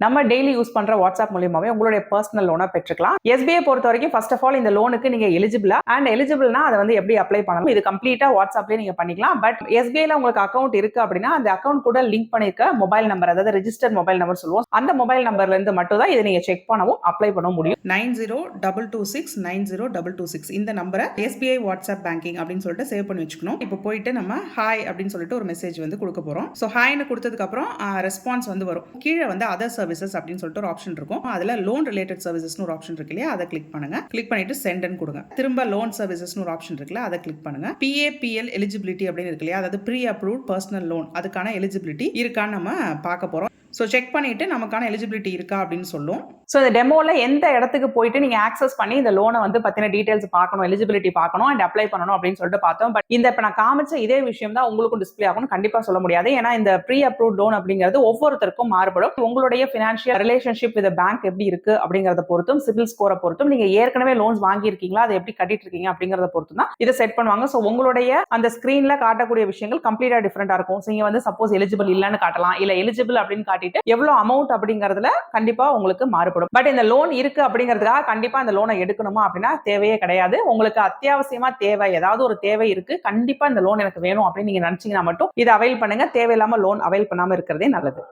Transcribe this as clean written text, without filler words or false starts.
நம்ம daily use பண்ற WhatsApp மூலியமாவே உங்களுடைய பர்சனல் லோனை பெற்றுக்கலாம். எஸ்பிஐ பொறுத்த வரைக்கும் ஃபர்ஸ்ட் ஆஃப் ஆல் இந்த லோனுக்கு நீங்க எலிஜிபிளா அண்ட் எலிஜிபிள்னா அதை வந்து எப்படி அப்ளை பண்ணணும், இது கம்ப்ளீட்டா வாட்ஸ்அப்லயே நீங்க பண்ணிக்கலாம். பட் எஸ்பிஐல உங்களுக்கு அக்கௌண்ட் இருக்கு அப்படின்னா அந்த அக்கௌண்ட் கூட லிங்க் பண்ணிருக்க மொபைல் நம்பர், அதாவது ரெஜிஸ்டர்ட் மொபைல் நம்பர் சொல்லுவோம், அந்த மொபைல் நம்பர்ல இருந்து மட்டும் தான் இதை நீங்க செக் பண்ணவும் அப்ளை பண்ண முடியும். 9022690226 இந்த நம்பரை எஸ்பிஐ வாட்ஸ்அப் பேங்கிங் அப்படின்னு சொல்லிட்டு சேவ் பண்ணி வச்சுக்கணும். இப்போ போயிட்டு நம்ம ஹாய் அப்படின்னு சொல்லிட்டு ஒரு மெசேஜ் வந்து கொடுக்க போறோம். ஸோ ஹாய்னு கொடுத்ததுக்கு அப்புறம் ரெஸ்பான்ஸ் வந்து வரும். கீழே வந்து அதர் சர்வீசஸ் அப்படின்னு சொல்லிட்டு ஒரு ஆப்ஷன் இருக்கும். அதுல லோன் ரிலேட்டட் சர்வீசஸ்னு ஒரு ஆப்ஷன் இருக்கு இல்லையா, அதை கிளிக் பண்ணுங்க. கிளிக் பண்ணிட்டு சென்ட்னு கொடுங்க. திரும்ப லோன் சர்வீசஸ்னு ஒரு ஆப்ஷன் இருக்குல்ல, அதை கிளிக் பண்ணுங்க. PAPL எலிஜிபிலிட்டி அப்படின்னு இருக்கு இல்லையா, அதாவது ப்ரீ அப்ரூவ்ட் பர்சனல் லோன், அதுக்கான எலிஜிபிலிட்டி இருக்கான்னு நம்ம பார்க்க போறோம். ஸோ செக் பண்ணிட்டு நமக்கான எலிஜிபிலிட்டி இருக்கா அப்படின்னு சொல்லும். ஸோ இந்த டெமோல எந்த இடத்துக்கு போயிட்டு நீங்க ஆக்சஸ் பண்ணி இந்த லோனை வந்து பத்தின டீடைல்ஸ் பார்க்கணும், எலிஜிபிலிட்டி பார்க்கணும் அண்ட் அப்ளை பண்ணணும் அப்படின்னு சொல்லிட்டு பார்த்தோம். பட் இந்த இப்ப நான் காமிச்ச இதே விஷயம் தான் உங்களுக்கும் டிஸ்பிளே ஆகும் கண்டிப்பா சொல்ல முடியாது. ஏன்னா இந்த ப்ரீ அப்ரூவ்ட் லோன் அப்படிங்கிறது ஒவ்வொருத்தருக்கும் மாறுபடும். உங்களுடைய பினான்சியல் ரிலேஷன்ஷிப் வித் பேங்க் எப்படி இருக்கு அப்படிங்கறத பொறுத்தும், சிபில் ஸ்கோரை பொறுத்தும், நீங்க ஏற்கனவே லோன்ஸ் வாங்கி இருக்கீங்களா, அதை எப்படி கட்டிட்டு இருக்கீங்க அப்படிங்கறத பொறுத்து தான் இதை செட் பண்ணுவாங்க. ஸோ உங்களுடைய அந்த ஸ்கிரீன்ல காட்டக்கூடிய விஷயங்கள் கம்ப்ளீட்டா டிஃபரெண்டா இருக்கும். நீங்க வந்து சப்போஸ் எலிஜிபிள் இல்லன்னு காட்டலாம், இல்ல எலிஜிபிள் அப்படின்னு காட்டிட்டு எவ்வளவு அமௌண்ட் அப்படிங்கறதுல கண்டிப்பா உங்களுக்கு மாறுபடும். பட் இந்த லோன் இருக்கு அப்படிங்கிறதுக்காக கண்டிப்பா இந்த லோனை எடுக்கணுமா அப்படின்னா தேவையே கிடையாது. உங்களுக்கு அத்தியாவசியமா தேவை, ஏதாவது ஒரு தேவை இருக்கு, கண்டிப்பா இந்த லோன் எனக்கு வேணும் அப்படின்னு நீங்க நினைச்சீங்கன்னா மட்டும் இதை அவைல் பண்ணுங்க. தேவையில்லாம லோன் அவைல் பண்ணாம இருக்கிறதே நல்லது.